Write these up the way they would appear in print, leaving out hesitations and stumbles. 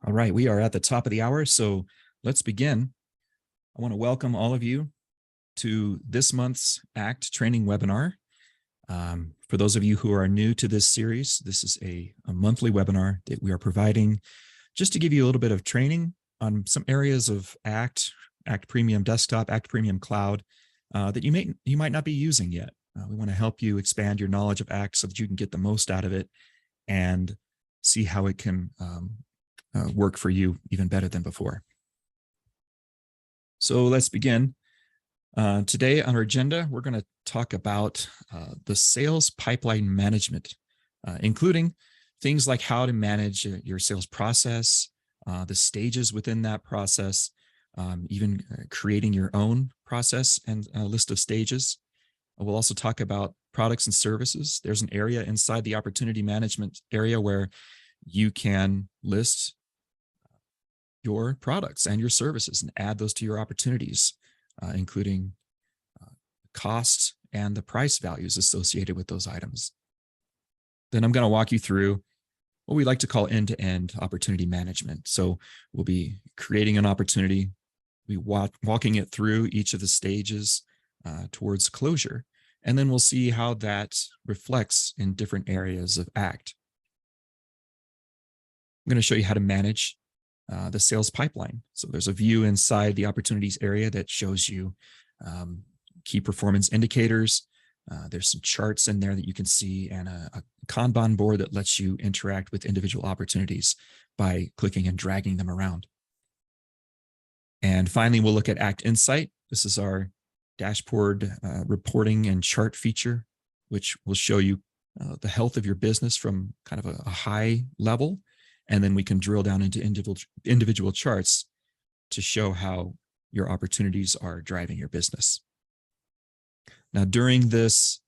All right, we are at the top of the hour, so let's begin. I want to welcome all of you to this month's ACT training webinar. For those of you who are new to this series, this is a monthly webinar that we are providing just to give you a little bit of training on some areas of ACT Premium Desktop, ACT Premium Cloud that you might not be using yet. We want to help you expand your knowledge of ACT so that you can get the most out of it and see how it can work for you even better than before. So let's begin. Today on our agenda, we're going to talk about the sales pipeline management, including things like how to manage your sales process, the stages within that process, even creating your own process and a list of stages. We'll also talk about products and services. There's an area inside the opportunity management area where you can list your products and your services and add those to your opportunities, including cost and the price values associated with those items. Then I'm going to walk you through what we like to call end-to-end opportunity management. So we'll be creating an opportunity, walking it through each of the stages towards closure, and then we'll see how that reflects in different areas of ACT. I'm going to show you how to manage the sales pipeline. So there's a view inside the opportunities area that shows you key performance indicators. There's some charts in there that you can see and a Kanban board that lets you interact with individual opportunities by clicking and dragging them around. And finally, we'll look at ACT Insight. This is our dashboard reporting and chart feature, which will show you the health of your business from kind of a high level. And then we can drill down into individual charts to show how your opportunities are driving your business. Now, during this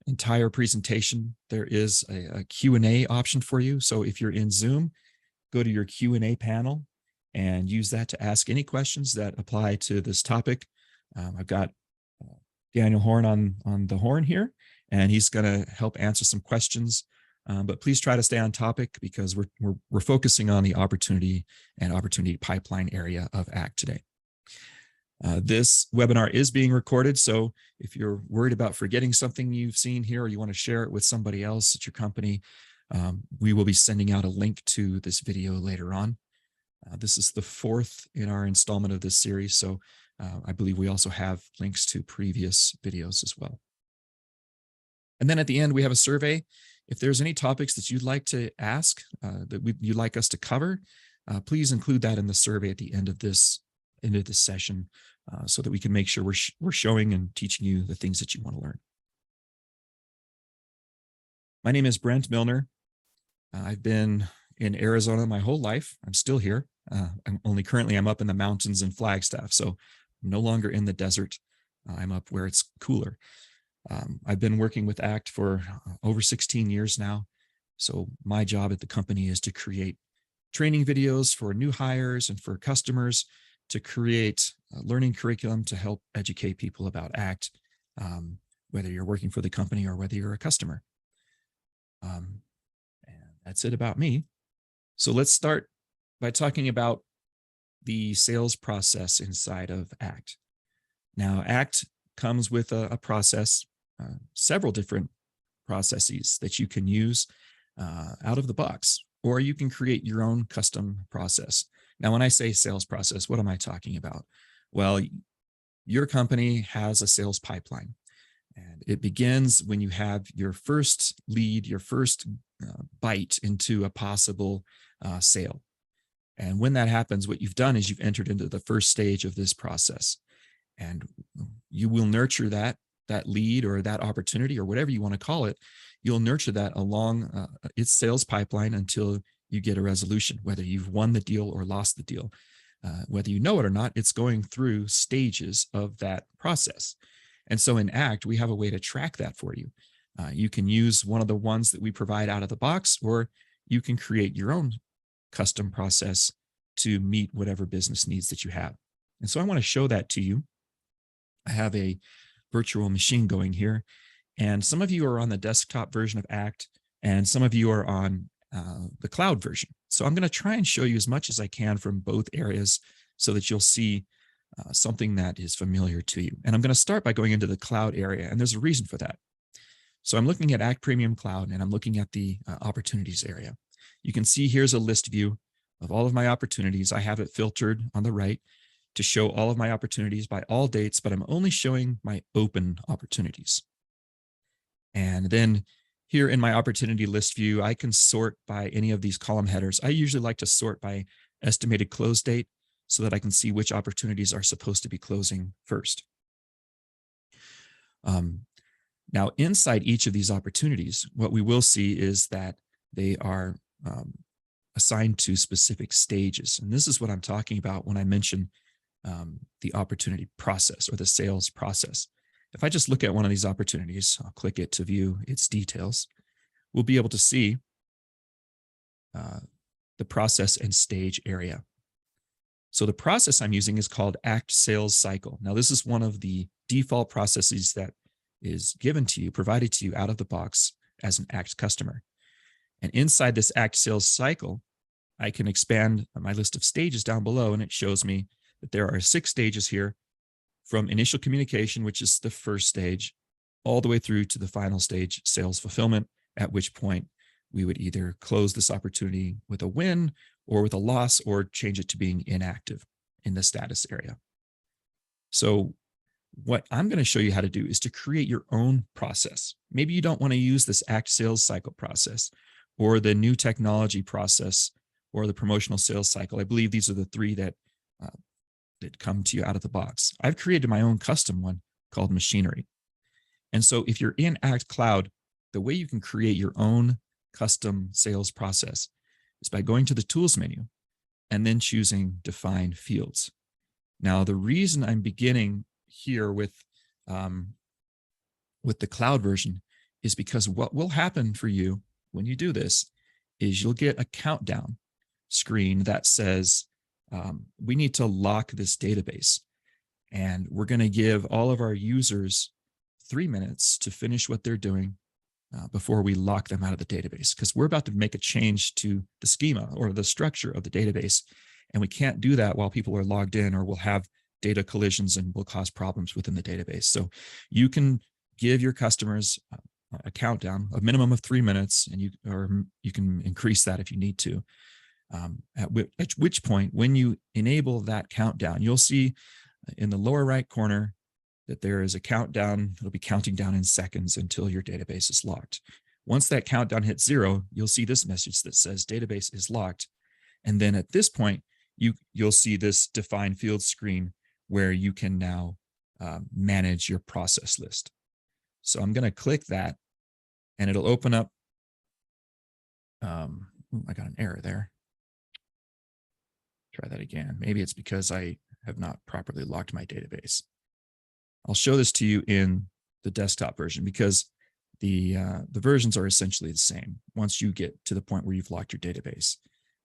entire presentation, there is a Q&A option for you. So if you're in Zoom, go to your Q&A panel and use that to ask any questions that apply to this topic. I've got Daniel Horn on the horn here, and he's going to help answer some questions. But please try to stay on topic because we're focusing on the opportunity and opportunity pipeline area of ACT today. This webinar is being recorded, so if you're worried about forgetting something you've seen here or you want to share it with somebody else at your company, we will be sending out a link to this video later on. This is the fourth in our installment of this series, so I believe we also have links to previous videos as well. And then at the end, we have a survey. If there's any topics that you'd like to ask, you'd like us to cover, please include that in the survey at the end of this session so that we can make sure we're showing and teaching you the things that you want to learn. My name is Brent Milner. I've been in Arizona my whole life. I'm still here. Currently I'm up in the mountains in Flagstaff, so I'm no longer in the desert. I'm up where it's cooler. I've been working with ACT for over 16 years now. So my job at the company is to create training videos for new hires and for customers to create a learning curriculum to help educate people about ACT, whether you're working for the company or whether you're a customer. And that's it about me. So let's start by talking about the sales process inside of ACT. Now, ACT comes with a process, several different processes that you can use out of the box, or you can create your own custom process. Now, when I say sales process, what am I talking about? Well, your company has a sales pipeline, and it begins when you have your first lead, your first bite into a possible sale. And when that happens, what you've done is you've entered into the first stage of this process. And you will nurture that lead or that opportunity or whatever you want to call it. You'll nurture that along its sales pipeline until you get a resolution, whether you've won the deal or lost the deal. Whether you know it or not, it's going through stages of that process. And so in ACT, we have a way to track that for you. You can use one of the ones that we provide out of the box, or you can create your own custom process to meet whatever business needs that you have. And so I want to show that to you. I have a virtual machine going here, and some of you are on the desktop version of ACT, and some of you are on the cloud version. So I'm going to try and show you as much as I can from both areas so that you'll see something that is familiar to you. And I'm going to start by going into the cloud area, and there's a reason for that. So I'm looking at Act Premium Cloud, and I'm looking at the opportunities area. You can see here's a list view of all of my opportunities. I have it filtered on the right to show all of my opportunities by all dates, but I'm only showing my open opportunities. And then here in my opportunity list view, I can sort by any of these column headers. I usually like to sort by estimated close date so that I can see which opportunities are supposed to be closing first. Now, inside each of these opportunities, what we will see is that they are assigned to specific stages. And this is what I'm talking about when I mention the opportunity process or the sales process. If I just look at one of these opportunities, I'll click it to view its details, we'll be able to see the process and stage area. So the process I'm using is called Act Sales Cycle. Now, this is one of the default processes that is given to you, provided to you out of the box as an Act customer. And inside this Act Sales Cycle, I can expand my list of stages down below, and it shows me that there are 6 stages here, from initial communication, which is the first stage, all the way through to the final stage, sales fulfillment, at which point we would either close this opportunity with a win or with a loss, or change it to being inactive in the status area. So what I'm going to show you how to do is to create your own process. Maybe you don't want to use this Act Sales Cycle process or the new technology process or the promotional sales cycle. I believe these are the 3 that come to you out of the box. I've created my own custom one called Machinery. And so if you're in Act Cloud, the way you can create your own custom sales process is by going to the Tools menu and then choosing Define Fields. Now, the reason I'm beginning here with the cloud version is because what will happen for you when you do this is you'll get a countdown screen that says, we need to lock this database, and we're going to give all of our users 3 minutes to finish what they're doing before we lock them out of the database, because we're about to make a change to the schema or the structure of the database, and we can't do that while people are logged in, or we'll have data collisions and will cause problems within the database. So you can give your customers a countdown, a minimum of 3 minutes, and you can increase that if you need to. At which point, when you enable that countdown, you'll see in the lower right corner that there is a countdown. It'll be counting down in seconds until your database is locked. Once that countdown hits 0, you'll see this message that says database is locked. And then at this point, you'll see this Define Field screen where you can now manage your process list. So I'm going to click that, and it'll open up. I got an error there. Try that again. Maybe it's because I have not properly locked my database. I'll show this to you in the desktop version because the versions are essentially the same. Once you get to the point where you've locked your database,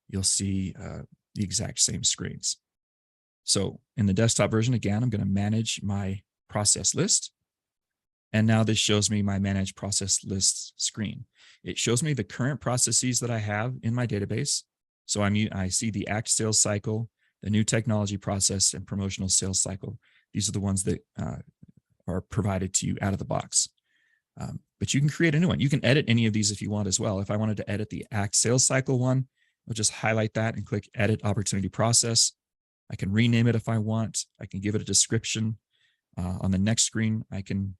you'll see the exact same screens. So in the desktop version, again, I'm going to manage my process list. And now this shows me my manage process lists screen. It shows me the current processes that I have in my database. So I see the Act Sales Cycle, the new technology process, and promotional sales cycle. These are the ones that are provided to you out of the box. But you can create a new one. You can edit any of these if you want as well. If I wanted to edit the Act Sales Cycle one, I'll just highlight that and click Edit Opportunity Process. I can rename it if I want. I can give it a description. On the next screen, I can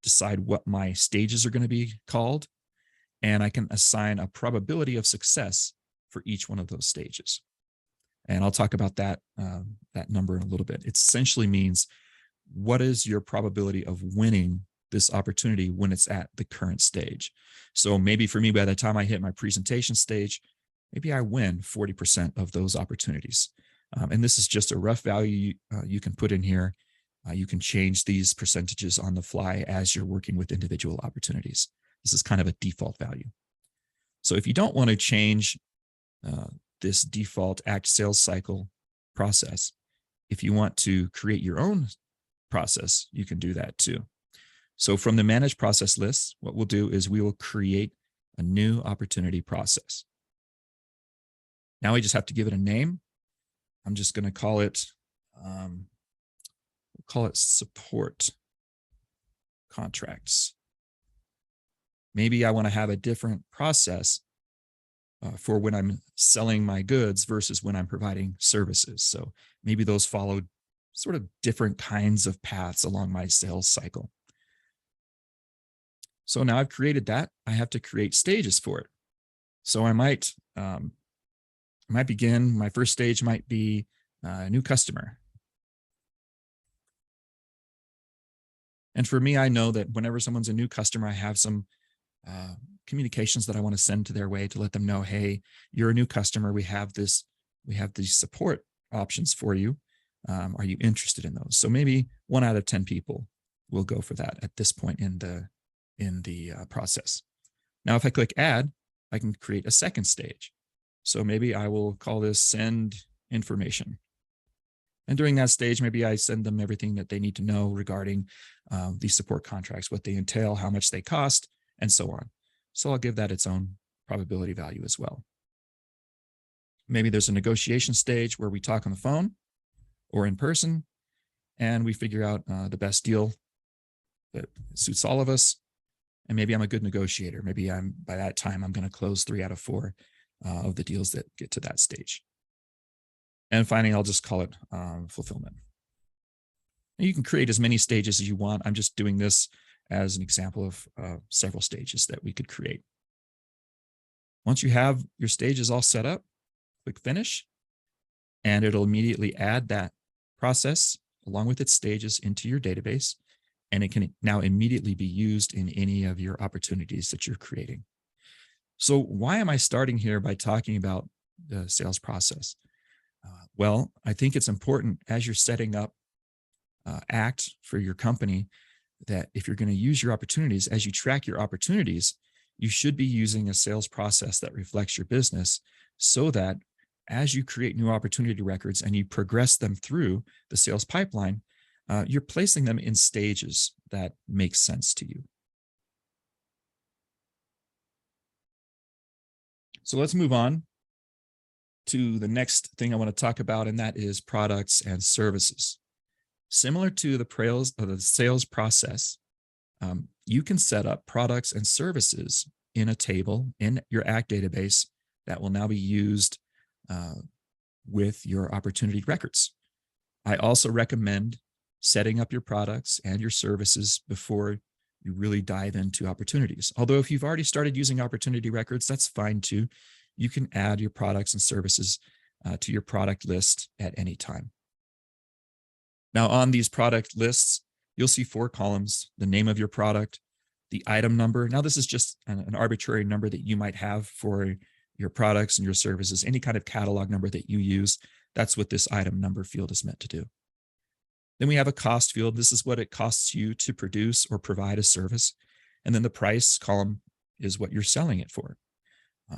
decide what my stages are going to be called, and I can assign a probability of success for each one of those stages. And I'll talk about that number in a little bit. It essentially means, what is your probability of winning this opportunity when it's at the current stage? So maybe for me, by the time I hit my presentation stage, maybe I win 40% of those opportunities. And this is just a rough value you can put in here. You can change these percentages on the fly as you're working with individual opportunities. This is kind of a default value. So if you don't want to change this default Act Sales Cycle process, if you want to create your own process, you can do that too. So from the Manage Process list, what we'll do is we will create a new opportunity process. Now I just have to give it a name. I'm just going to call it, support contracts. Maybe I want to have a different process for when I'm selling my goods versus when I'm providing services. So maybe those follow sort of different kinds of paths along my sales cycle. So now I've created that. I have to create stages for it. So I might begin, my first stage might be a new customer. And for me, I know that whenever someone's a new customer, I have some communications that I want to send to their way to let them know, hey, you're a new customer. We have these support options for you. Are you interested in those? So maybe 1 out of 10 people will go for that at this point in the process. Now, if I click add, I can create a second stage. So maybe I will call this send information. And during that stage, maybe I send them everything that they need to know regarding these support contracts, what they entail, how much they cost, and so on. So I'll give that its own probability value as well. Maybe there's a negotiation stage where we talk on the phone or in person, and we figure out the best deal that suits all of us. And maybe I'm a good negotiator. Maybe by that time, I'm going to close 3 out of 4 of the deals that get to that stage. And finally, I'll just call it fulfillment. And you can create as many stages as you want. I'm just doing this as an example of several stages that we could create. Once you have your stages all set up, click finish, and it'll immediately add that process along with its stages into your database. And it can now immediately be used in any of your opportunities that you're creating. So why am I starting here by talking about the sales process? Well, I think it's important as you're setting up ACT for your company that if you're going to use your opportunities, as you track your opportunities, you should be using a sales process that reflects your business so that as you create new opportunity records and you progress them through the sales pipeline, you're placing them in stages that make sense to you. So let's move on to the next thing I want to talk about, and that is products and services. Similar to the sales process, you can set up products and services in a table in your ACT database that will now be used with your opportunity records. I also recommend setting up your products and your services before you really dive into opportunities. Although if you've already started using opportunity records, that's fine too. You can add your products and services to your product list at any time. Now on these product lists, you'll see 4 columns: the name of your product, the item number. Now this is just an arbitrary number that you might have for your products and your services, any kind of catalog number that you use. That's what this item number field is meant to do. Then we have a cost field. This is what it costs you to produce or provide a service. And then the price column is what you're selling it for.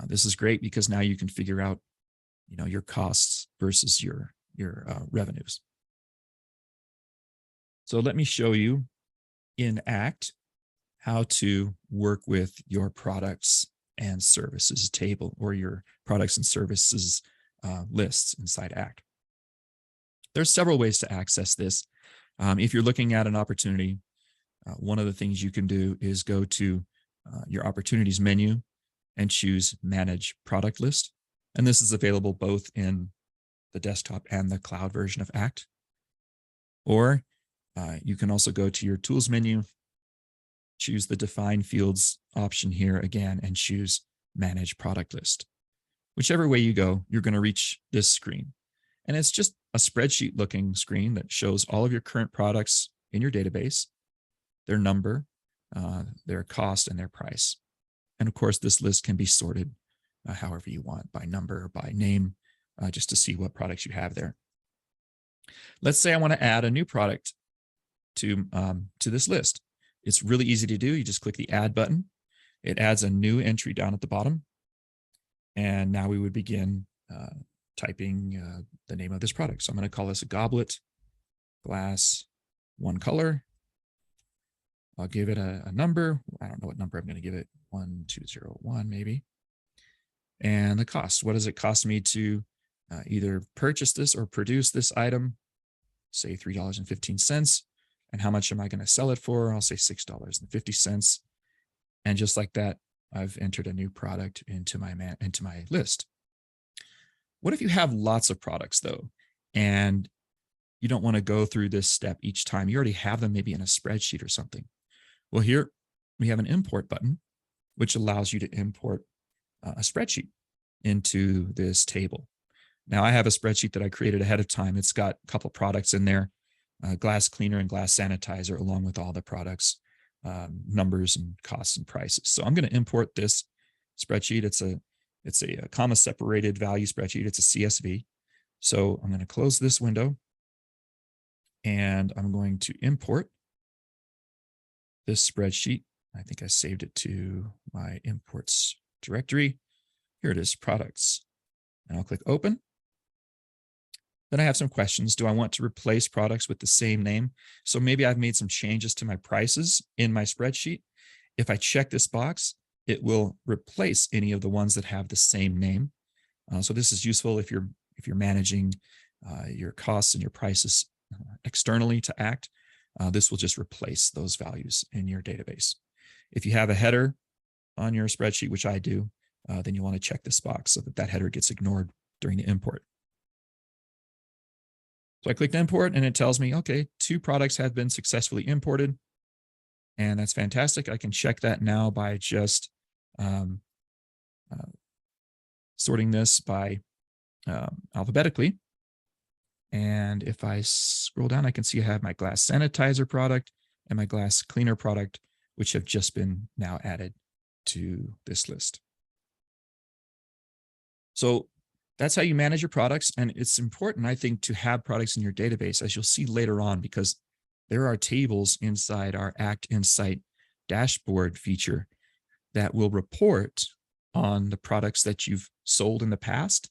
This is great because now you can figure out, your costs versus your revenues. So let me show you in ACT how to work with your products and services table or your products and services lists inside ACT. There's several ways to access this. If you're looking at an opportunity, one of the things you can do is go to your opportunities menu and choose Manage Product List. And this is available both in the desktop and the cloud version of ACT. Or you can also go to your Tools menu, choose the Define Fields option here again, and choose Manage Product List. Whichever way you go, you're going to reach this screen. And it's just a spreadsheet looking screen that shows all of your current products in your database, their number, their cost, and their price. And of course, this list can be sorted however you want, by number, by name, just to see what products you have there. Let's say I want to add a new product to this list. It's really easy to do. You just click the Add button. It adds a new entry down at the bottom. And now we would begin typing the name of this product. So I'm going to call this a goblet glass, one color. I'll give it a number. I don't know what number I'm going to give it. 1201 maybe. and the cost. What does it cost me to either purchase this or produce this item? Say $3.15. And how much am I going to sell it for? I'll say $6.50. And just like that, I've entered a new product into my list. What if you have lots of products though, and you don't want to go through this step each time? You already have them maybe in a spreadsheet or something. Well, here we have an import button, which allows you to import a spreadsheet into this table. Now I have a spreadsheet that I created ahead of time. It's got a couple products in there, glass cleaner and glass sanitizer, along with all the products, numbers and costs and prices. So I'm going to import this spreadsheet. It's a comma separated value spreadsheet. It's a CSV. So I'm going to close this window and I'm going to import this spreadsheet. I think I saved it to my imports directory. Here it is, products. And I'll click open. Then I have some questions. Do I want to replace products with the same name? So maybe I've made some changes to my prices in my spreadsheet. If I check this box, it will replace any of the ones that have the same name. So this is useful if you're managing your costs and your prices externally to ACT. This will just replace those values in your database. If you have a header on your spreadsheet, which I do, then you want to check this box so that header gets ignored during the import. So I clicked import and it tells me, okay, 2 products have been successfully imported. And that's fantastic. I can check that now by just sorting this by alphabetically. And if I scroll down, I can see I have my glass sanitizer product and my glass cleaner product, which have just been now added to this list. So that's how you manage your products. And it's important, I think, to have products in your database, as you'll see later on, because there are tables inside our ACT Insight dashboard feature that will report on the products that you've sold in the past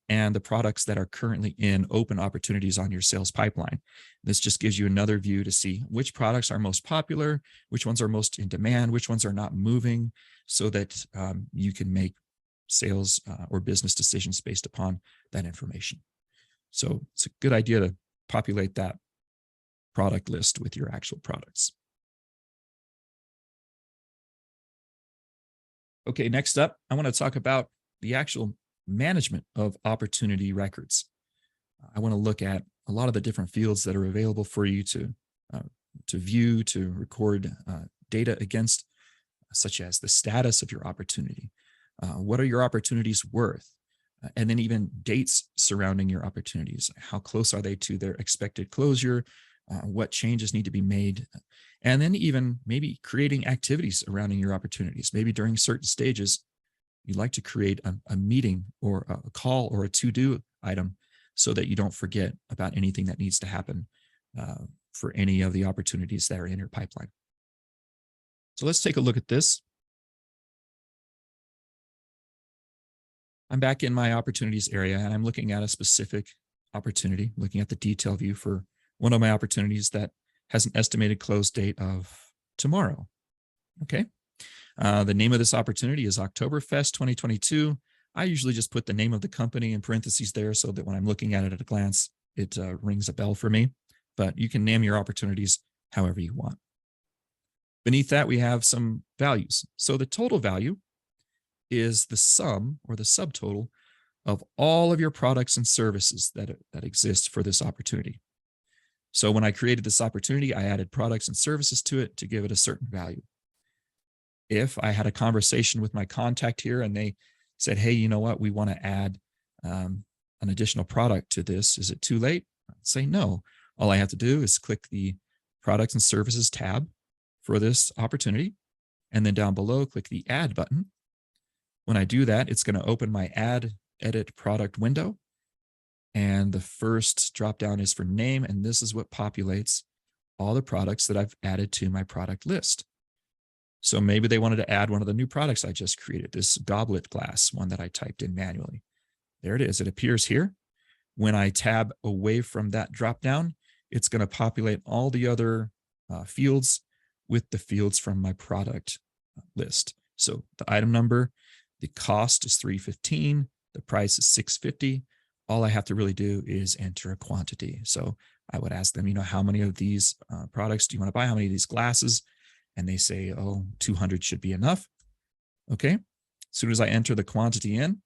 and the products that are currently in open opportunities on your sales pipeline. This just gives you another view to see which products are most popular, which ones are most in demand, which ones are not moving, so that you can make sales or business decisions based upon that information. So it's a good idea to populate that product list with your actual products. Okay, next up, I want to talk about the actual management of opportunity records. I want to look at a lot of the different fields that are available for you to view, to record data against, such as the status of your opportunity. What are your opportunities worth? And then even dates surrounding your opportunities. How close are they to their expected closure? What changes need to be made? And then even maybe creating activities surrounding your opportunities. Maybe during certain stages, you'd like to create a meeting or a call or a to-do item so that you don't forget about anything that needs to happen for any of the opportunities that are in your pipeline. So let's take a look at this. I'm back in my opportunities area and I'm looking at a specific opportunity, looking at the detail view for one of my opportunities that has an estimated close date of tomorrow. Okay. The name of this opportunity is Oktoberfest 2022. I usually just put the name of the company in parentheses there so that when I'm looking at it at a glance, it rings a bell for me, but you can name your opportunities however you want. Beneath that, we have some values. So the total value is the sum or the subtotal of all of your products and services that exist for this opportunity. So when I created this opportunity, I added products and services to it to give it a certain value. If I had a conversation with my contact here and they said, hey, you know what, we want to add an additional product to this, is it too late? I'd say no. All I have to do is click the products and services tab for this opportunity. And then down below, click the add button. When I do that, it's going to open my add edit product window. And the first dropdown is for name. And this is what populates all the products that I've added to my product list. So maybe they wanted to add one of the new products I just created, this goblet glass, one that I typed in manually. There it is. It appears here. When I tab away from that dropdown, it's going to populate all the other fields with the fields from my product list. So the item number, The cost is $3.15. The price is $6.50. All I have to really do is enter a quantity. So I would ask them, how many of these products do you want to buy? How many of these glasses? And they say, 200 should be enough. Okay. As soon as I enter the quantity in,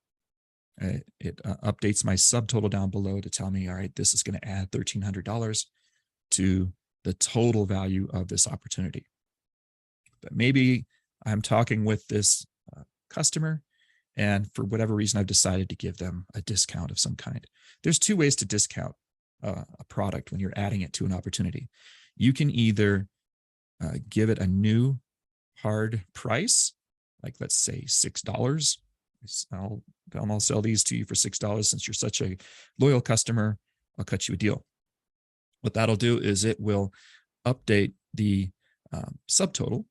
it updates my subtotal down below to tell me, all right, this is going to add $1,300 to the total value of this opportunity. But maybe I'm talking with this customer, and for whatever reason, I've decided to give them a discount of some kind. There's two ways to discount a product when you're adding it to an opportunity. You can either give it a new hard price, like let's say $6. I'll sell these to you for $6 since you're such a loyal customer. I'll cut you a deal. What that'll do is it will update the subtotal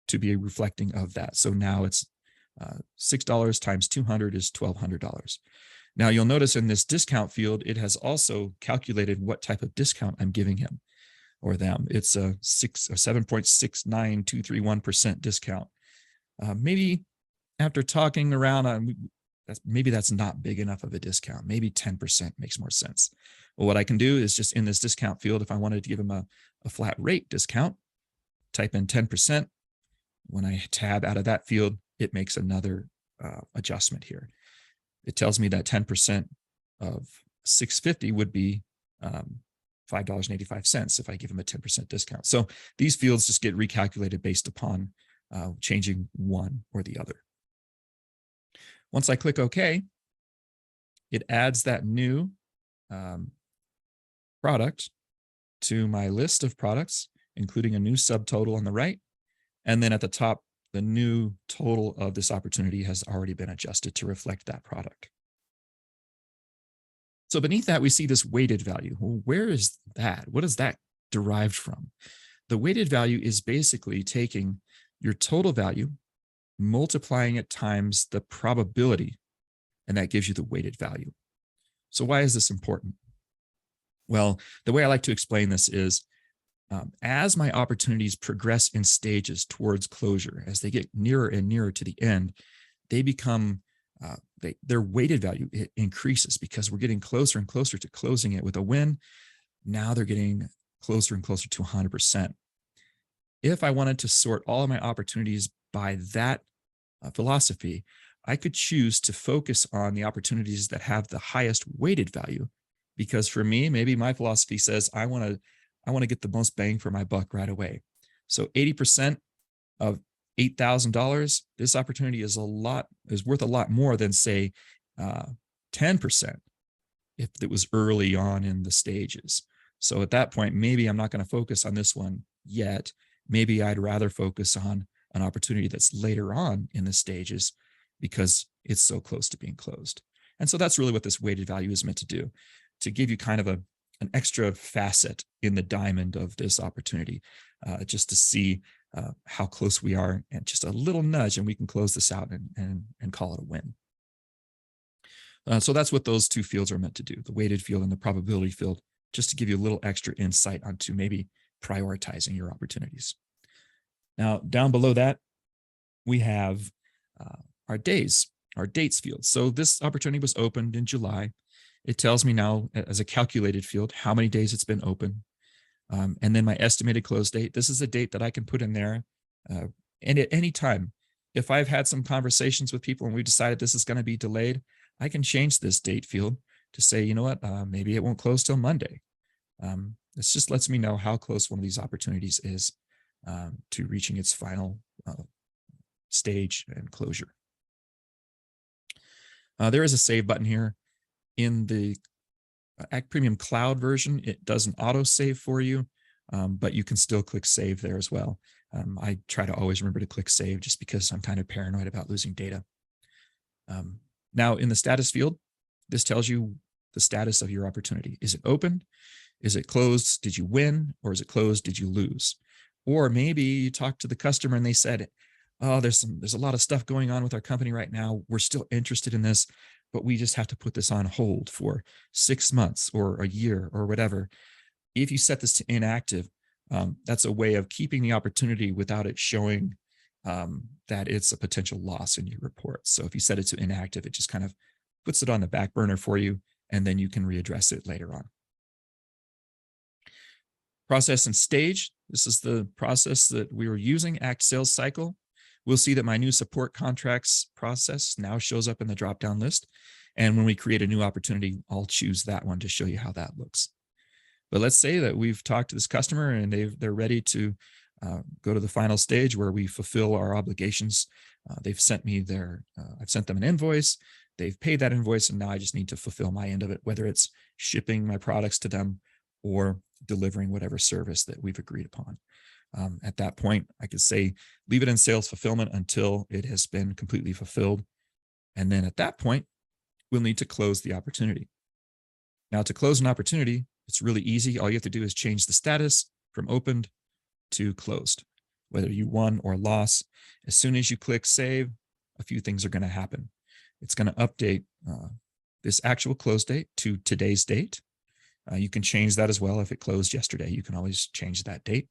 to be reflecting of that. So now it's $6 times 200 is $1,200. Now you'll notice in this discount field, it has also calculated what type of discount I'm giving him or them. It's a 7.69231% discount. Maybe after talking around, maybe that's not big enough of a discount. Maybe 10% makes more sense. Well, what I can do is just in this discount field, if I wanted to give them a flat rate discount, type in 10%. When I tab out of that field, it makes another adjustment here. It tells me that 10% of $6.50 would be $5.85 if I give them a 10% discount. So these fields just get recalculated based upon changing one or the other. Once I click OK, it adds that new product to my list of products, including a new subtotal on the right. And then at the top, the new total of this opportunity has already been adjusted to reflect that product. So beneath that, we see this weighted value. Well, where is that? What is that derived from? The weighted value is basically taking your total value, multiplying it times the probability, and that gives you the weighted value. So why is this important? Well, the way I like to explain this is as my opportunities progress in stages towards closure, as they get nearer and nearer to the end, they become, their weighted value increases because we're getting closer and closer to closing it with a win. Now they're getting closer and closer to 100%. If I wanted to sort all of my opportunities by that philosophy, I could choose to focus on the opportunities that have the highest weighted value. Because for me, maybe my philosophy says I want to get the most bang for my buck right away. So 80% of $8,000, this opportunity is worth a lot more than say 10% if it was early on in the stages. So at that point, maybe I'm not going to focus on this one yet. Maybe I'd rather focus on an opportunity that's later on in the stages because it's so close to being closed. And so that's really what this weighted value is meant to do, to give you kind of an extra facet in the diamond of this opportunity, just to see how close we are, and just a little nudge and we can close this out and call it a win. So that's what those two fields are meant to do, the weighted field and the probability field, just to give you a little extra insight onto maybe prioritizing your opportunities. Now, down below that, we have our dates field. So this opportunity was opened in July. It tells me now as a calculated field how many days it's been open. And then my estimated close date. This is a date that I can put in there. And at any time, if I've had some conversations with people and we decided this is going to be delayed, I can change this date field to say, you know what, maybe it won't close till Monday. This just lets me know how close one of these opportunities is to reaching its final stage and closure. There is a save button here. In the Act Premium Cloud version, it does an auto save for you, but you can still click save there as well. I try to always remember to click save just because I'm kind of paranoid about losing data. Now in the status field, this tells you the status of your opportunity. Is it open? Is it closed? Did you win? Or is it closed? Did you lose? Or maybe you talked to the customer and they said, oh, there's a lot of stuff going on with our company right now. We're still interested in this, but we just have to put this on hold for 6 months or a year or whatever. If you set this to inactive, that's a way of keeping the opportunity without it showing that it's a potential loss in your report. So if you set it to inactive, it just kind of puts it on the back burner for you, and then you can readdress it later on. Process and stage. This is the process that we were using, Act Sales Cycle. We'll see that my new support contracts process now shows up in the drop-down list. And when we create a new opportunity, I'll choose that one to show you how that looks. But let's say that we've talked to this customer and they're ready to go to the final stage where we fulfill our obligations. They've sent me I've sent them an invoice. They've paid that invoice, and now I just need to fulfill my end of it, whether it's shipping my products to them or delivering whatever service that we've agreed upon. At that point, I could say, leave it in sales fulfillment until it has been completely fulfilled. And then at that point, we'll need to close the opportunity. Now, to close an opportunity, it's really easy. All you have to do is change the status from opened to closed, whether you won or lost. As soon as you click save, a few things are going to happen. It's going to update this actual close date to today's date. You can change that as well. If it closed yesterday, you can always change that date.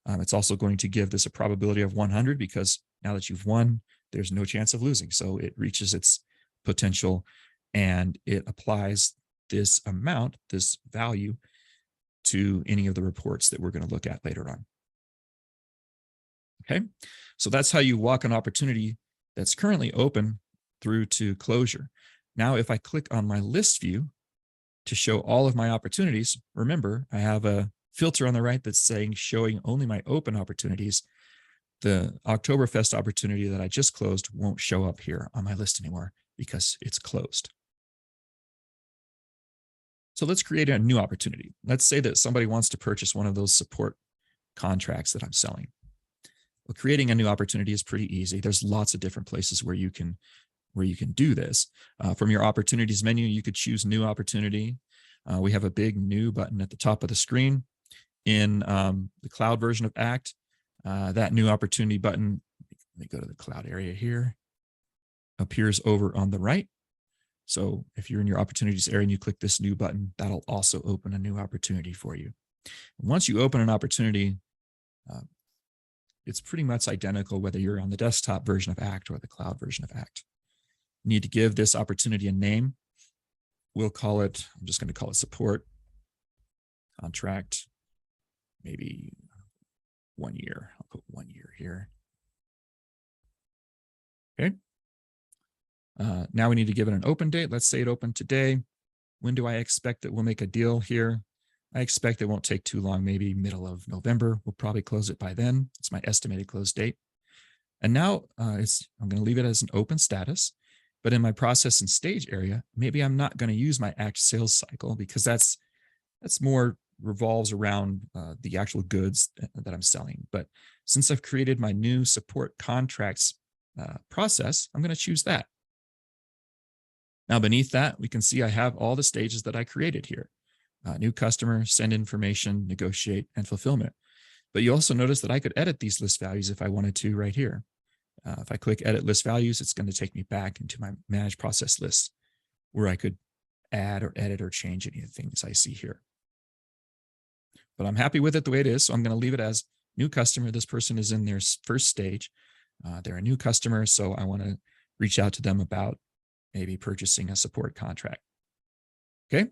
It's also going to give this a probability of 100 because now that you've won, there's no chance of losing. So it reaches its potential and it applies this amount, this value, to any of the reports that we're going to look at later on. Okay, so that's how you walk an opportunity that's currently open through to closure. Now, if I click on my list view to show all of my opportunities, remember, I have a filter on the right that's saying showing only my open opportunities. The Oktoberfest opportunity that I just closed won't show up here on my list anymore because it's closed. So let's create a new opportunity. Let's say that somebody wants to purchase one of those support contracts that I'm selling. Well, creating a new opportunity is pretty easy. There's lots of different places where you can do this. From your opportunities menu, you could choose new opportunity. We have a big new button at the top of the screen. In the cloud version of ACT, that new opportunity button, let me go to the cloud area here, appears over on the right. So if you're in your opportunities area and you click this new button, that'll also open a new opportunity for you. Once you open an opportunity, it's pretty much identical whether you're on the desktop version of ACT or the cloud version of ACT. You need to give this opportunity a name. We'll call it, I'm just going to call it support contract, maybe 1 year. I'll put 1 year here. Okay. Now we need to give it an open date. Let's say it opened today. When do I expect that we'll make a deal here? I expect it won't take too long, maybe middle of November. We'll probably close it by then. It's my estimated close date. And now I'm going to leave it as an open status. But in my process and stage area, maybe I'm not going to use my ACT sales cycle because that's more revolves around the actual goods that I'm selling. But since I've created my new support contracts process, I'm going to choose that. Now beneath that, we can see I have all the stages that I created here. New customer, send information, negotiate, and fulfillment. But you also notice that I could edit these list values if I wanted to right here. If I click edit list values, it's going to take me back into my manage process list where I could add or edit or change any of the things I see here. But I'm happy with it the way it is. So I'm going to leave it as new customer. This person is in their first stage. They're a new customer. So I want to reach out to them about maybe purchasing a support contract. Okay.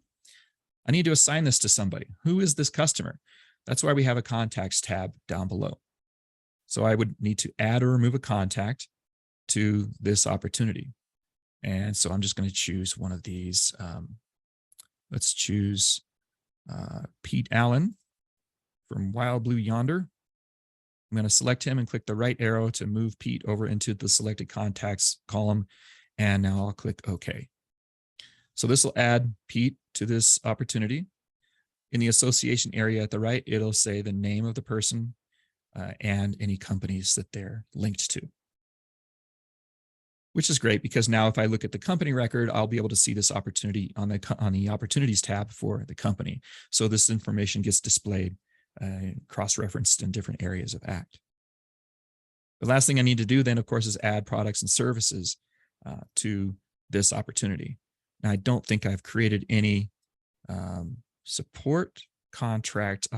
I need to assign this to somebody. Who is this customer? That's why we have a contacts tab down below. So I would need to add or remove a contact to this opportunity. And so I'm just going to choose one of these. Let's choose Pete Allen from Wild Blue Yonder. I'm going to select him and click the right arrow to move Pete over into the selected contacts column. And now I'll click OK. So this will add Pete to this opportunity. In the association area at the right, it'll say the name of the person and any companies that they're linked to. Which is great because now if I look at the company record, I'll be able to see this opportunity on the opportunities tab for the company. So this information gets displayed, cross-referenced in different areas of ACT. The last thing I need to do then, of course, is add products and services to this opportunity. Now, I don't think I've created any support contract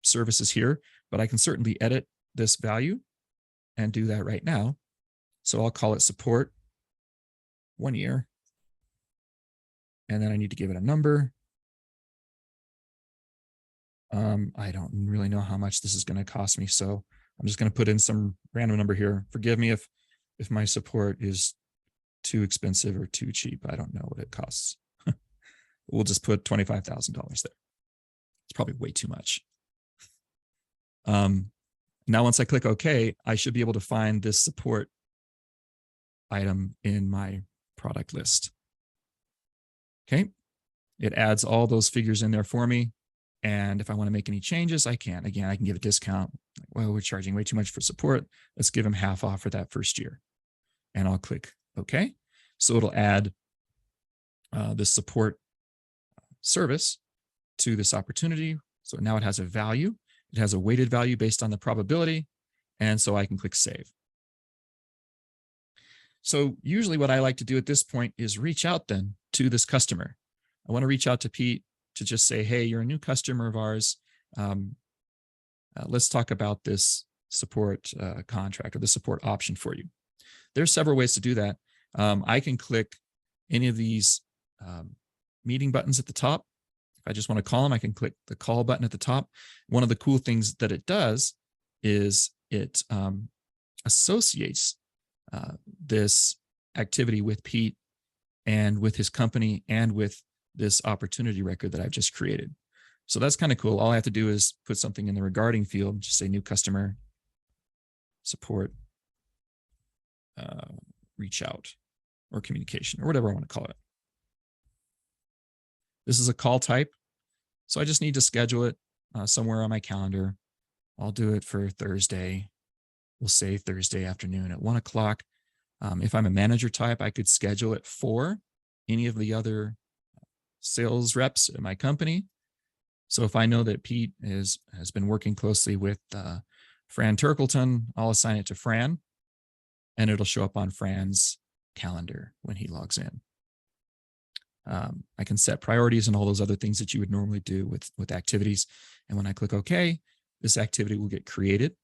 services here, but I can certainly edit this value and do that right now. So I'll call it support 1 year. And then I need to give it a number. I don't really know how much this is going to cost me. So I'm just going to put in some random number here. Forgive me if my support is too expensive or too cheap. I don't know what it costs. We'll just put $25,000 there. It's probably way too much. Now, once I click OK, I should be able to find this support item in my product list. Okay. It adds all those figures in there for me. And if I want to make any changes, I can. Again, I can give a discount. Well, we're charging way too much for support. Let's give them half off for that first year. And I'll click OK. So it'll add this support service to this opportunity. So now it has a value. It has a weighted value based on the probability. And so I can click Save. So usually what I like to do at this point is reach out then to this customer. I want to reach out to Pete to just say, hey, you're a new customer of ours. Let's talk about this support contract or the support option for you. There's several ways to do that. I can click any of these meeting buttons at the top. If I just want to call them, I can click the call button at the top. One of the cool things that it does is it associates this activity with Pete and with his company and with this opportunity record that I've just created. So that's kind of cool. All I have to do is put something in the regarding field, just say new customer support, reach out or communication or whatever I want to call it. This is a call type. So I just need to schedule it somewhere on my calendar. I'll do it for Thursday. We'll say Thursday afternoon at 1 o'clock. If I'm a manager type, I could schedule it for any of the other sales reps at my company. So if I know that Pete has been working closely with Fran Turkleton, I'll assign it to Fran, and it'll show up on Fran's calendar when he logs in. I can set priorities and all those other things that you would normally do with activities. And when I click OK, this activity will get created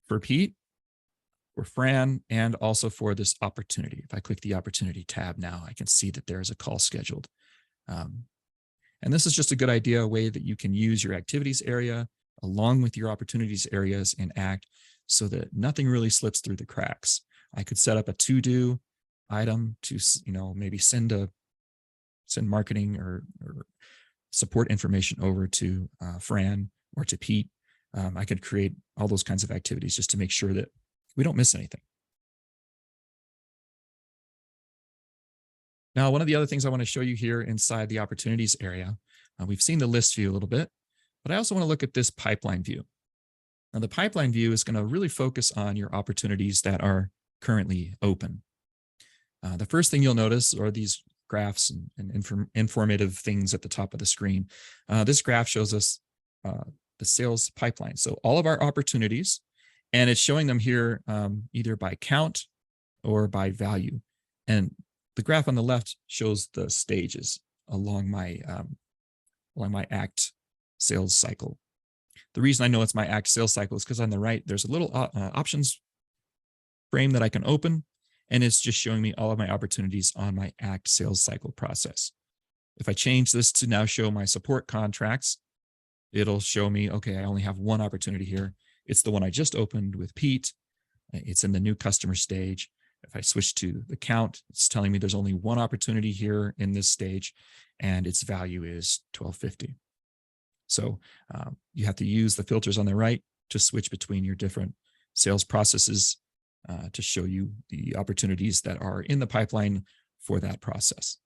for Pete, for Fran, and also for this opportunity. If I click the opportunity tab now, I can see that there is a call scheduled. And this is just a good idea, a way that you can use your activities area along with your opportunities areas in ACT so that nothing really slips through the cracks. I could set up a to-do item to, maybe send marketing or support information over to Fran or to Pete. I could create all those kinds of activities just to make sure that we don't miss anything. Now, one of the other things I want to show you here inside the opportunities area, we've seen the list view a little bit, but I also want to look at this pipeline view. Now, the pipeline view is going to really focus on your opportunities that are currently open. The first thing you'll notice are these graphs and informative things at the top of the screen. This graph shows us the sales pipeline. So all of our opportunities, and it's showing them here either by count or by value. And the graph on the left shows the stages along my ACT sales cycle. The reason I know it's my ACT sales cycle is because on the right, there's a little options frame that I can open, and it's just showing me all of my opportunities on my ACT sales cycle process. If I change this to now show my support contracts, it'll show me, okay, I only have one opportunity here. It's the one I just opened with Pete. It's in the new customer stage. If I switch to the count, it's telling me there's only one opportunity here in this stage, and its value is $12.50. So you have to use the filters on the right to switch between your different sales processes to show you the opportunities that are in the pipeline for that process.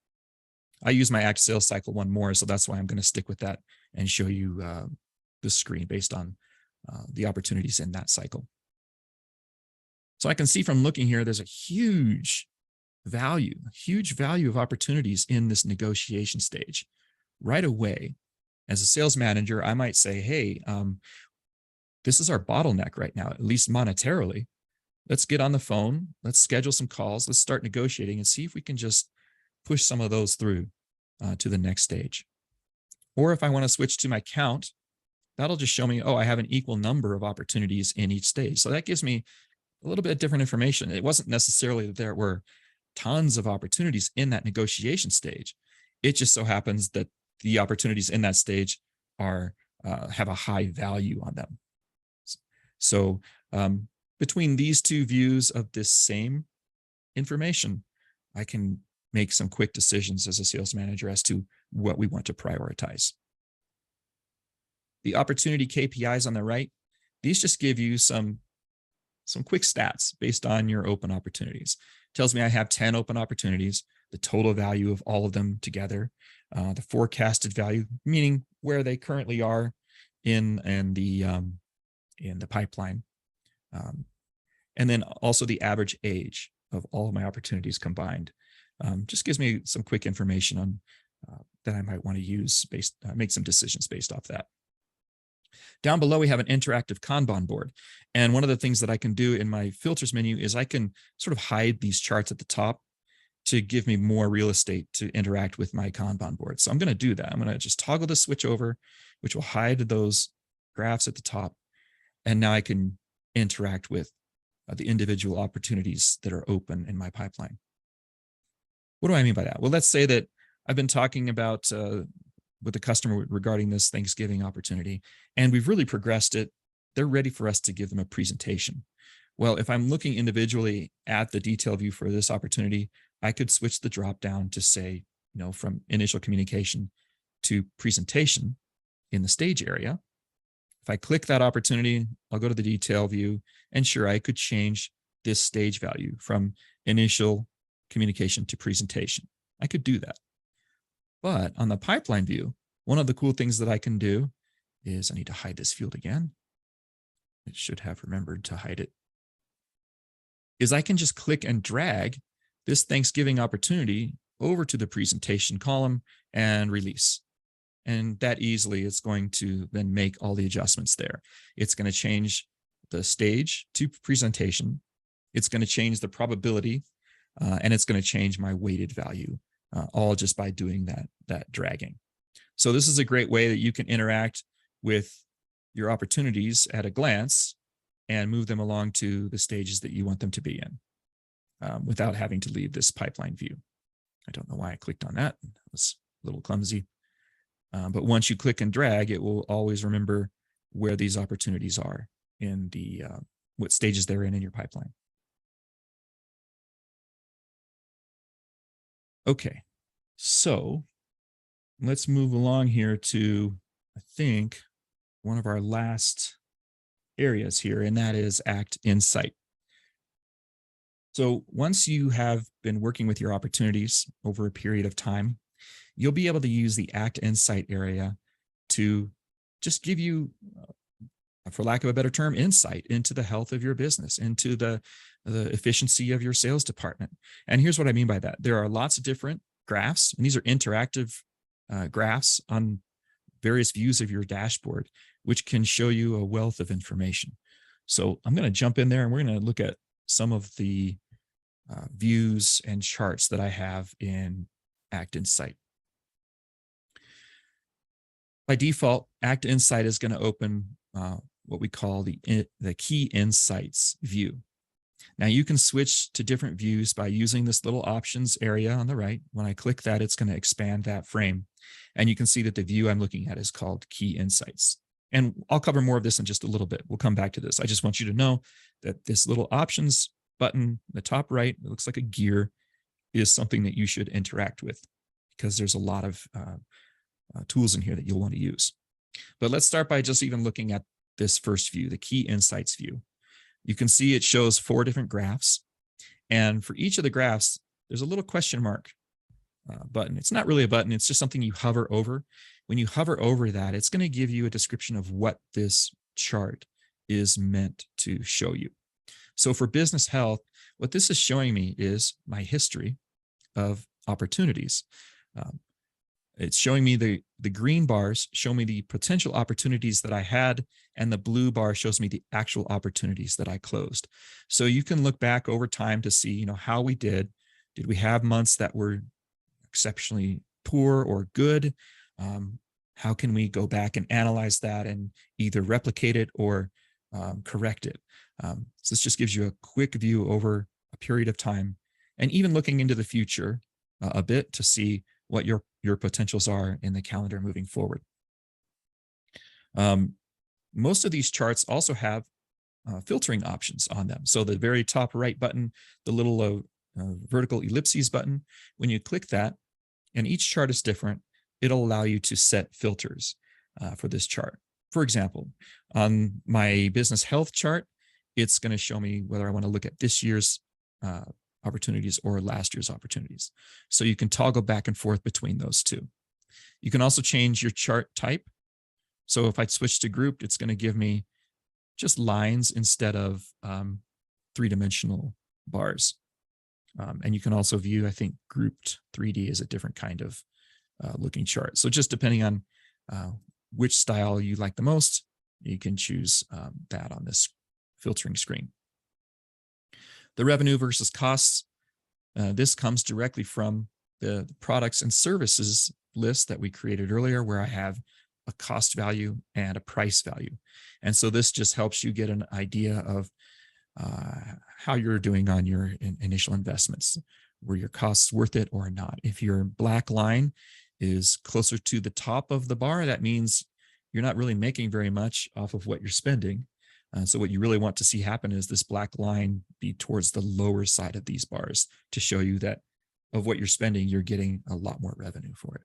I use my ACT sales cycle one more, so that's why I'm going to stick with that and show you the screen based on the opportunities in that cycle. So I can see from looking here, there's a huge value of opportunities in this negotiation stage. Right away, as a sales manager, I might say, hey, this is our bottleneck right now, at least monetarily. Let's get on the phone. Let's schedule some calls. Let's start negotiating and see if we can just push some of those through to the next stage. Or if I want to switch to my count, that'll just show me, oh, I have an equal number of opportunities in each stage. So that gives me a little bit different information. It wasn't necessarily that there were tons of opportunities in that negotiation stage. It just so happens that the opportunities in that stage are have a high value on them. So between these two views of this same information, I can make some quick decisions as a sales manager as to what we want to prioritize. The opportunity KPIs on the right, these just give you some quick stats based on your open opportunities. It tells me I have 10 open opportunities, the total value of all of them together, the forecasted value, meaning where they currently are in the pipeline, and then also the average age of all of my opportunities combined. Just gives me some quick information on that I might want to use make some decisions based off that. Down below, we have an interactive Kanban board. And one of the things that I can do in my filters menu is I can sort of hide these charts at the top to give me more real estate to interact with my Kanban board. So I'm going to do that. I'm going to just toggle the switch over, which will hide those graphs at the top. And now I can interact with the individual opportunities that are open in my pipeline. What do I mean by that? Well, let's say that I've been talking about with the customer regarding this Thanksgiving opportunity, and we've really progressed it. They're ready for us to give them a presentation. Well, if I'm looking individually at the detail view for this opportunity, I could switch the drop down to say, from initial communication to presentation in the stage area. If I click that opportunity, I'll go to the detail view, and sure, I could change this stage value from initial communication to presentation. I could do that. But on the pipeline view, one of the cool things that I can do is I need to hide this field again. It should have remembered to hide it. Is I can just click and drag this Thanksgiving opportunity over to the presentation column and release. And that easily is going to then make all the adjustments there. It's going to change the stage to presentation. It's going to change the probability, and it's going to change my weighted value. All just by doing that dragging. So this is a great way that you can interact with your opportunities at a glance and move them along to the stages that you want them to be in without having to leave this pipeline view. I don't know why I clicked on that. That was a little clumsy. But once you click and drag, it will always remember where these opportunities are in the what stages they're in your pipeline. Okay, so let's move along here to, I think, one of our last areas here, and that is Act Insight. So once you have been working with your opportunities over a period of time, you'll be able to use the Act Insight area to just give you, for lack of a better term, insight into the health of your business, into the efficiency of your sales department. And here's what I mean by that. There are lots of different graphs, and these are interactive graphs on various views of your dashboard, which can show you a wealth of information. So I'm going to jump in there and we're going to look at some of the views and charts that I have in Act Insight. By default, Act Insight is going to open what we call the Key Insights view. Now you can switch to different views by using this little options area on the right. When I click that, it's going to expand that frame. And you can see that the view I'm looking at is called Key Insights. And I'll cover more of this in just a little bit. We'll come back to this. I just want you to know that this little options button in the top right, it looks like a gear, is something that you should interact with because there's a lot of tools in here that you'll want to use. But let's start by just even looking at this first view, the Key Insights view. You can see it shows 4 different graphs. And for each of the graphs, there's a little question mark button. It's not really a button. It's just something you hover over. When you hover over that, it's going to give you a description of what this chart is meant to show you. So for business health, what this is showing me is my history of opportunities. It's showing me the green bars show me the potential opportunities that I had, and the blue bar shows me the actual opportunities that I closed. So you can look back over time to see, how we did. Did we have months that were exceptionally poor or good? How can we go back and analyze that and either replicate it or correct it. So this just gives you a quick view over a period of time, and even looking into the future a bit to see what your potentials are in the calendar moving forward. Most of these charts also have filtering options on them. So the very top right button, the little vertical ellipses button, when you click that, and each chart is different, it'll allow you to set filters for this chart. For example, on my business health chart, it's going to show me whether I want to look at this year's opportunities or last year's opportunities. So you can toggle back and forth between those two. You can also change your chart type. So if I switch to grouped, it's going to give me just lines instead of three-dimensional bars. And you can also view, I think, grouped 3D is a different kind of looking chart. So just depending on which style you like the most, you can choose that on this filtering screen. The revenue versus costs, this comes directly from the products and services list that we created earlier, where I have a cost value and a price value. And so this just helps you get an idea of how you're doing on your initial investments. Were your costs worth it or not? If your black line is closer to the top of the bar, that means you're not really making very much off of what you're spending. So what you really want to see happen is this black line be towards the lower side of these bars to show you that of what you're spending, you're getting a lot more revenue for it.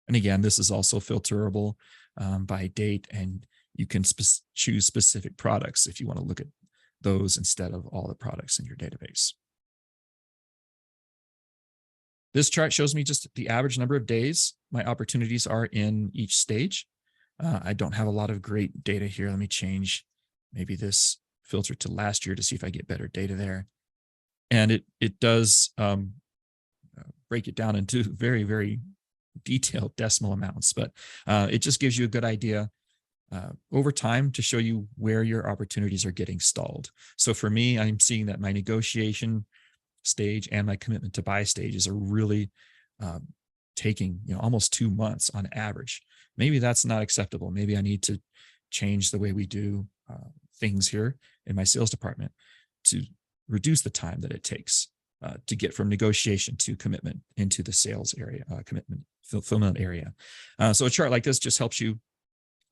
And again, this is also filterable by date, and you can choose specific products if you want to look at those instead of all the products in your database. This chart shows me just the average number of days my opportunities are in each stage. I don't have a lot of great data here. Let me change maybe this filter to last year to see if I get better data there. And it does break it down into very, very detailed decimal amounts, but it just gives you a good idea over time to show you where your opportunities are getting stalled. So for me, I'm seeing that my negotiation stage and my commitment to buy stages are really taking almost 2 months on average. Maybe that's not acceptable. Maybe I need to change the way we do things here in my sales department to reduce the time that it takes to get from negotiation to commitment into the sales area, commitment fulfillment area. So a chart like this just helps you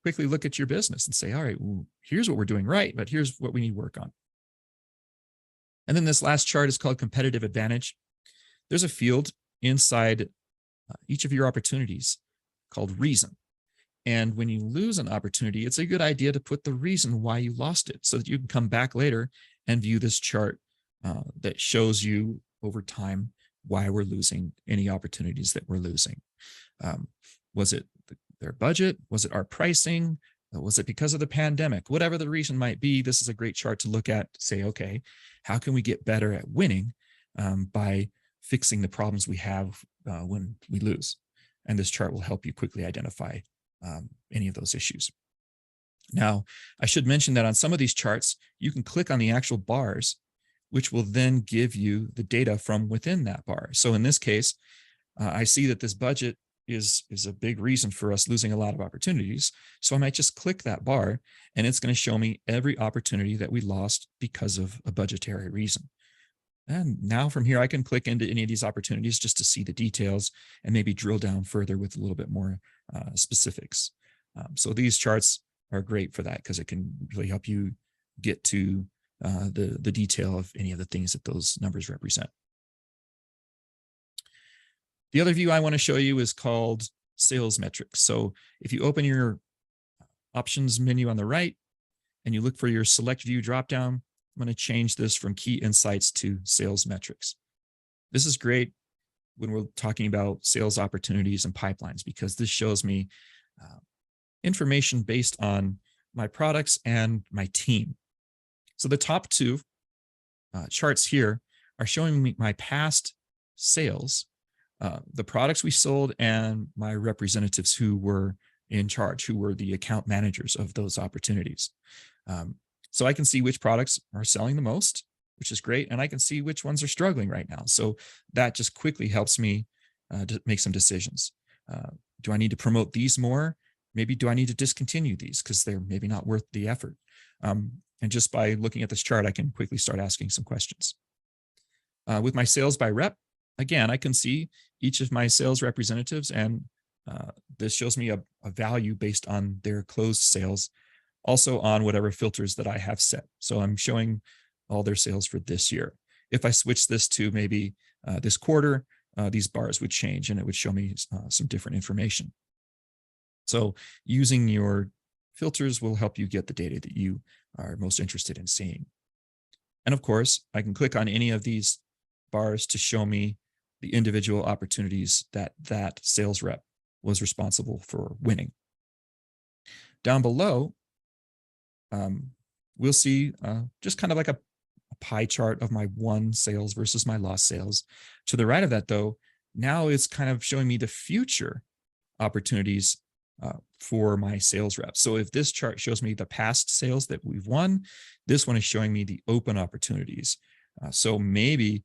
quickly look at your business and say, all right, well, here's what we're doing right, but here's what we need work on. And then this last chart is called competitive advantage. There's a field inside each of your opportunities called reason. And when you lose an opportunity, it's a good idea to put the reason why you lost it so that you can come back later and view this chart that shows you over time why we're losing any opportunities that we're losing. Was it their budget? Was it our pricing? Was it because of the pandemic? Whatever the reason might be, this is a great chart to look at to say, okay, how can we get better at winning by fixing the problems we have when we lose? And this chart will help you quickly identify any of those issues. Now, I should mention that on some of these charts, you can click on the actual bars, which will then give you the data from within that bar. So in this case, I see that this budget is a big reason for us losing a lot of opportunities. So I might just click that bar and it's going to show me every opportunity that we lost because of a budgetary reason. And now from here, I can click into any of these opportunities just to see the details and maybe drill down further with a little bit more specifics. So these charts are great for that because it can really help you get to the detail of any of the things that those numbers represent. The other view I want to show you is called sales metrics. So if you open your options menu on the right and you look for your select view dropdown, I'm going to change this from key insights to sales metrics. This is great when we're talking about sales opportunities and pipelines because this shows me information based on my products and my team. So the top two charts here are showing me my past sales, the products we sold, and my representatives who were in charge, who were the account managers of those opportunities. So I can see which products are selling the most, which is great. And I can see which ones are struggling right now. So that just quickly helps me to make some decisions. Do I need to promote these more? maybe do I need to discontinue these because they're maybe not worth the effort? And just by looking at this chart, I can quickly start asking some questions. With my sales by rep, again, I can see each of my sales representatives, and this shows me a value based on their closed sales, also on whatever filters that I have set. So I'm showing all their sales for this year. If I switch this to maybe this quarter, these bars would change and it would show me some different information. So using your filters will help you get the data that you are most interested in seeing. And of course, I can click on any of these bars to show me the individual opportunities that that sales rep was responsible for winning. Down below, we'll see just kind of like a pie chart of my won sales versus my lost sales. To the right of that, though, now it's kind of showing me the future opportunities for my sales reps. So if this chart shows me the past sales that we've won, this one is showing me the open opportunities. So maybe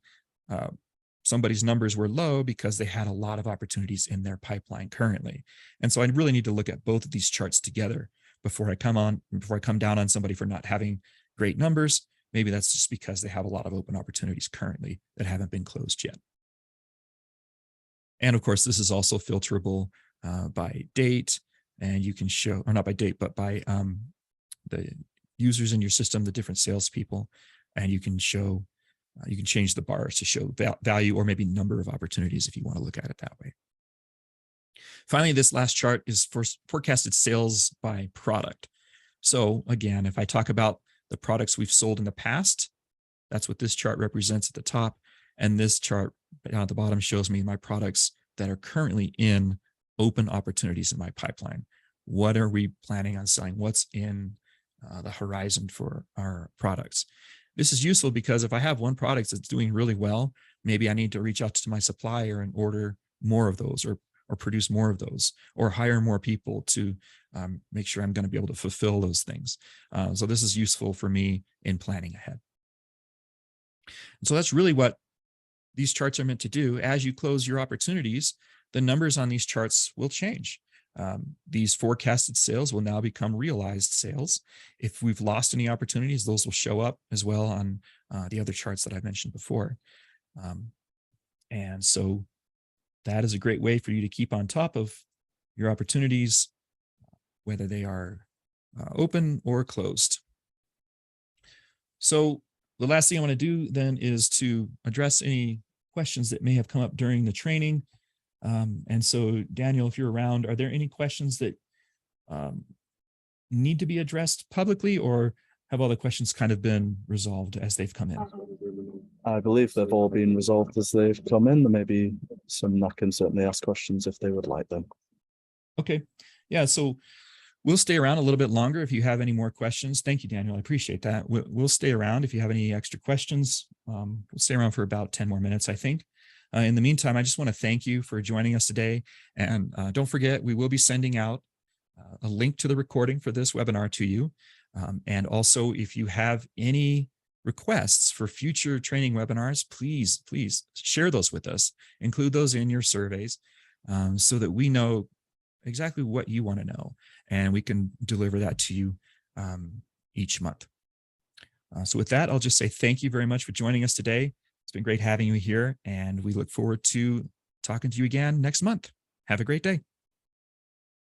somebody's numbers were low because they had a lot of opportunities in their pipeline currently. And so I really need to look at both of these charts together before I come down on somebody for not having great numbers. Maybe that's just because they have a lot of open opportunities currently that haven't been closed yet. And of course, this is also filterable by date, and you can show, or not by date, but by the users in your system, the different salespeople, and you can show, you can change the bars to show value or maybe number of opportunities if you want to look at it that way. Finally, this last chart is for forecasted sales by product. So again, if I talk about the products we've sold in the past, that's what this chart represents at the top. And this chart down at the bottom shows me my products that are currently in open opportunities in my pipeline. What are we planning on selling? What's in the horizon for our products? This is useful because if I have one product that's doing really well, maybe I need to reach out to my supplier and order more of those, or produce more of those, or hire more people to make sure I'm going to be able to fulfill those things. So this is useful for me in planning ahead. And so that's really what these charts are meant to do. As you close your opportunities, the numbers on these charts will change. These forecasted sales will now become realized sales. If we've lost any opportunities, those will show up as well on the other charts that I mentioned before. And so that is a great way for you to keep on top of your opportunities, whether they are open or closed. So the last thing I want to do then is to address any questions that may have come up during the training. And so, Daniel, if you're around, are there any questions that need to be addressed publicly, or have all the questions kind of been resolved as they've come in? I believe they've all been resolved as they've come in. There may be some that can certainly ask questions if they would like them. Okay. Yeah, so we'll stay around a little bit longer if you have any more questions. Thank you, Daniel. I appreciate that. We'll stay around if you have any extra questions. We'll stay around for about 10 more minutes, I think. In the meantime, I just want to thank you for joining us today. And don't forget, we will be sending out a link to the recording for this webinar to you. And also, if you have any requests for future training webinars, please share those with us. Include those in your surveys so that we know exactly what you want to know, and we can deliver that to you each month. So with that, I'll just say thank you very much for joining us today. It's been great having you here, and we look forward to talking to you again next month. Have a great day.